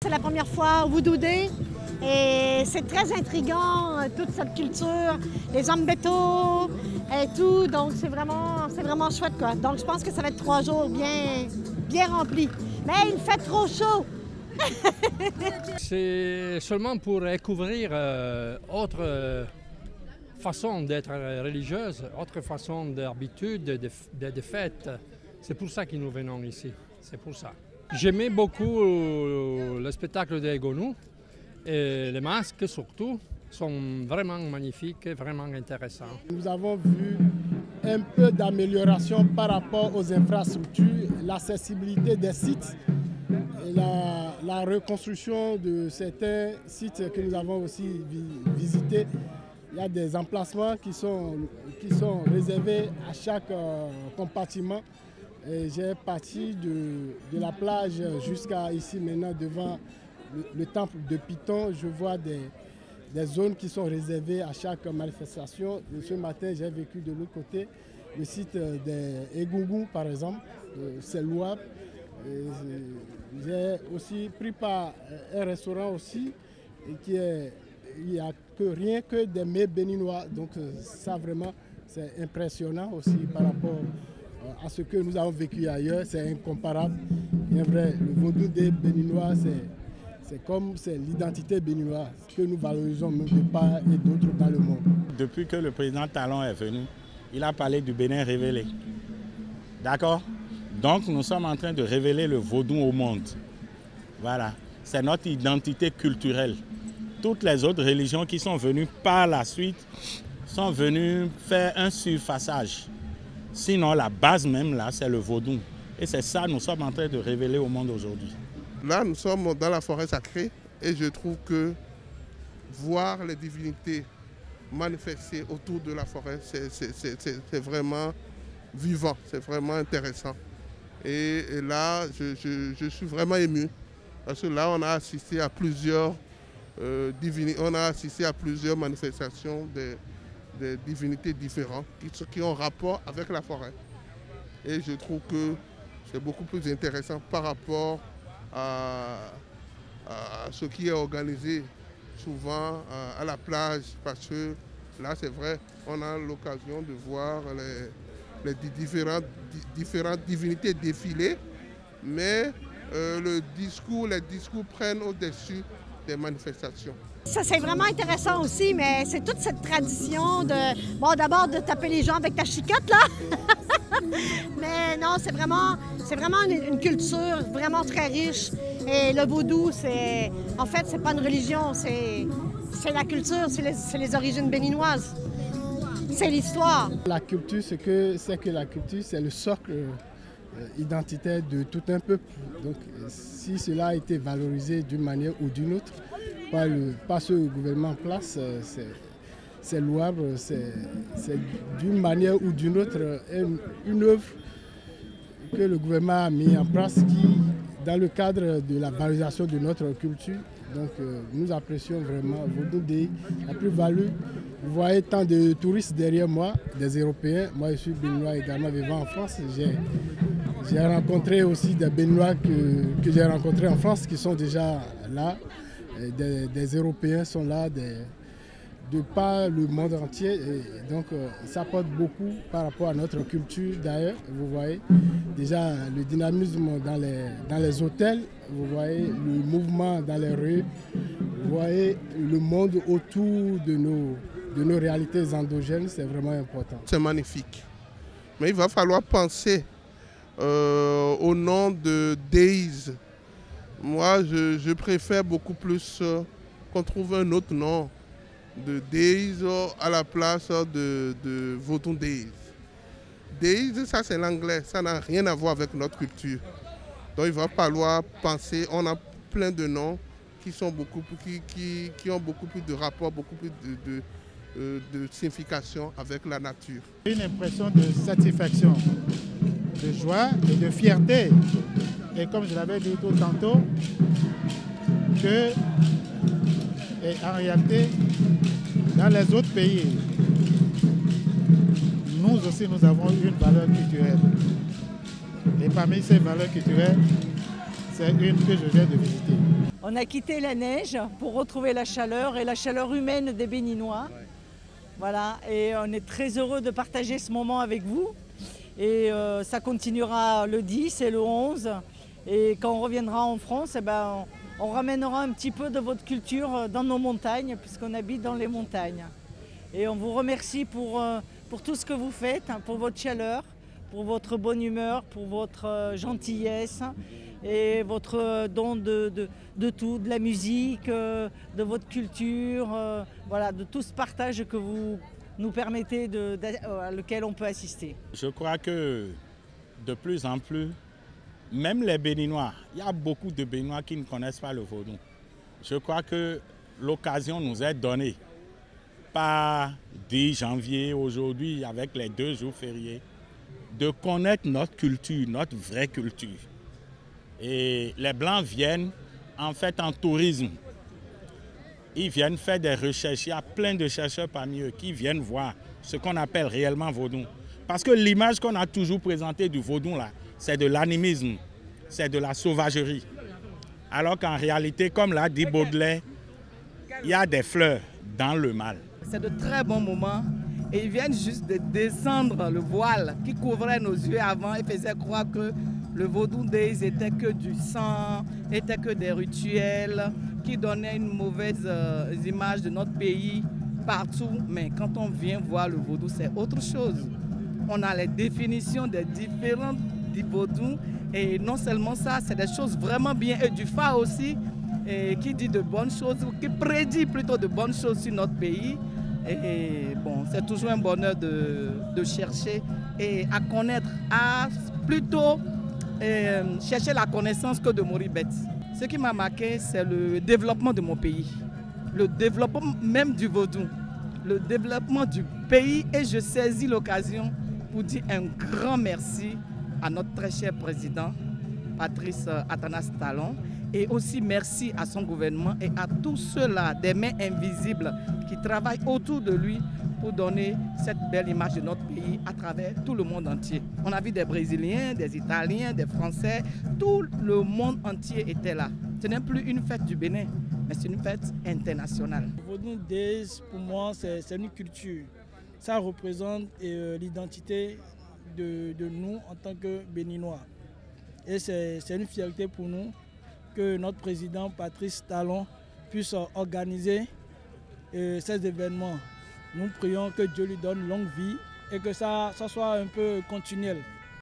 c'est la première fois au Voodoo Day et c'est très intriguant, toute cette culture, les hommes béto et tout, donc c'est vraiment chouette, quoi. Donc je pense que ça va être 3 jours bien remplis. Mais il fait trop chaud! C'est seulement pour découvrir autre façon d'être religieuse, autre façon d'habitude, de fête. C'est pour ça que nous venons ici, c'est pour ça. J'aimais beaucoup le spectacle des Gounous et les masques surtout sont vraiment magnifiques et vraiment intéressants. Nous avons vu un peu d'amélioration par rapport aux infrastructures, l'accessibilité des sites, et la reconstruction de certains sites que nous avons aussi visités. Il y a des emplacements qui sont réservés à chaque compartiment. J'ai parti de la plage jusqu'à ici maintenant devant le temple de Python. Je vois des zones qui sont réservées à chaque manifestation. Ce matin, j'ai vécu de l'autre côté, le site des Egungun par exemple, c'est louable. J'ai aussi pris par un restaurant aussi il n'y a rien que des mets béninois. Donc ça vraiment, c'est impressionnant aussi par rapport à ce que nous avons vécu ailleurs. C'est incomparable. Bien vrai, le vaudou des Béninois, c'est l'identité béninoise que nous valorisons même de part et d'autre dans le monde. Depuis que le président Talon est venu, il a parlé du Bénin révélé. D'accord? Donc nous sommes en train de révéler le vaudou au monde. Voilà, c'est notre identité culturelle. Toutes les autres religions qui sont venues par la suite sont venues faire un surfaçage. Sinon, la base même, là, c'est le vaudou. Et c'est ça que nous sommes en train de révéler au monde aujourd'hui. Là, nous sommes dans la forêt sacrée et je trouve que voir les divinités manifester autour de la forêt, c'est vraiment vivant, c'est vraiment intéressant. Et là, je suis vraiment ému parce que là, on a assisté à plusieurs manifestations de divinités différentes qui ont rapport avec la forêt. Et je trouve que c'est beaucoup plus intéressant par rapport à ce qui est organisé souvent à la plage, parce que là, c'est vrai, on a l'occasion de voir les différentes divinités défiler, mais les discours prennent au-dessus des manifestations. Ça, c'est vraiment intéressant aussi, mais c'est toute cette tradition d'abord de taper les gens avec ta chicotte, là. Mais non, c'est vraiment une culture vraiment très riche. Et le vaudou, en fait, c'est pas une religion, c'est la culture, c'est les origines béninoises. C'est l'histoire. La culture, la culture, c'est le socle identitaire de tout un peuple. Donc, si cela a été valorisé d'une manière ou d'une autre, par ce gouvernement en place, c'est louable, c'est d'une manière ou d'une autre une œuvre que le gouvernement a mis en place qui, dans le cadre de la valorisation de notre culture, donc nous apprécions vraiment Voodoo Day, la plus-value. Vous voyez tant de touristes derrière moi, des Européens. Moi, je suis béninois également vivant en France. J'ai rencontré aussi des Béninois que j'ai rencontrés en France qui sont déjà là. Des Européens sont là, de par le monde entier. Et donc, ça apporte beaucoup par rapport à notre culture d'ailleurs. Vous voyez déjà le dynamisme dans les hôtels, vous voyez le mouvement dans les rues, vous voyez le monde autour de nos réalités endogènes, c'est vraiment important. C'est magnifique. Mais il va falloir penser au nom de Days. Moi, je préfère beaucoup plus qu'on trouve un autre nom de Days à la place de Voodoo Days. Days, ça c'est l'anglais, ça n'a rien à voir avec notre culture. Donc il va falloir penser, on a plein de noms qui ont beaucoup plus de rapport, beaucoup plus de signification avec la nature. Une impression de satisfaction, de joie et de fierté. Et comme je l'avais dit tout tantôt, que en réalité, dans les autres pays, nous aussi nous avons une valeur culturelle. Et parmi ces valeurs culturelles, c'est une que je viens de visiter. On a quitté la neige pour retrouver la chaleur et la chaleur humaine des Béninois. Ouais. Voilà, et on est très heureux de partager ce moment avec vous. Et ça continuera le 10 et le 11. Et quand on reviendra en France, eh ben, on ramènera un petit peu de votre culture dans nos montagnes, puisqu'on habite dans les montagnes. Et on vous remercie pour tout ce que vous faites, pour votre chaleur, pour votre bonne humeur, pour votre gentillesse et votre don de tout, de la musique, de votre culture, voilà, de tout ce partage que vous nous permettez, à lequel on peut assister. Je crois que de plus en plus, même les Béninois, il y a beaucoup de Béninois qui ne connaissent pas le vaudou. Je crois que l'occasion nous est donnée par 10 janvier aujourd'hui, avec les 2 jours fériés, de connaître notre culture, notre vraie culture. Et les Blancs viennent en fait en tourisme. Ils viennent faire des recherches. Il y a plein de chercheurs parmi eux qui viennent voir ce qu'on appelle réellement vaudou. Parce que l'image qu'on a toujours présentée du vaudou, là, c'est de l'animisme, c'est de la sauvagerie. Alors qu'en réalité, comme l'a dit Baudelaire, il y a des fleurs dans le mal. C'est de très bons moments et ils viennent juste de descendre le voile qui couvrait nos yeux avant et faisait croire que le Vaudou Days était que du sang, était que des rituels qui donnaient une mauvaise image de notre pays partout. Mais quand on vient voir le vaudou, c'est autre chose. On a les définitions des différents du vaudou et non seulement ça, c'est des choses vraiment bien. Et du Fa aussi, et qui dit de bonnes choses, qui prédit plutôt de bonnes choses sur notre pays. Et bon, c'est toujours un bonheur de chercher et à connaître, à plutôt chercher la connaissance que de mourir bête. Ce qui m'a marqué, c'est le développement de mon pays, le développement même du vaudou, le développement du pays. Et je saisis l'occasion pour dire un grand merci à notre très cher président, Patrice Athanas Talon, et aussi merci à son gouvernement et à tous ceux-là, des mains invisibles, qui travaillent autour de lui pour donner cette belle image de notre pays à travers tout le monde entier. On a vu des Brésiliens, des Italiens, des Français, tout le monde entier était là. Ce n'est plus une fête du Bénin, mais c'est une fête internationale. Le Vaudou Days, pour moi, c'est une culture. Ça représente l'identité de nous en tant que Béninois. Et c'est une fierté pour nous que notre président Patrice Talon puisse organiser ces événements. Nous prions que Dieu lui donne longue vie et que ça soit un peu continuel.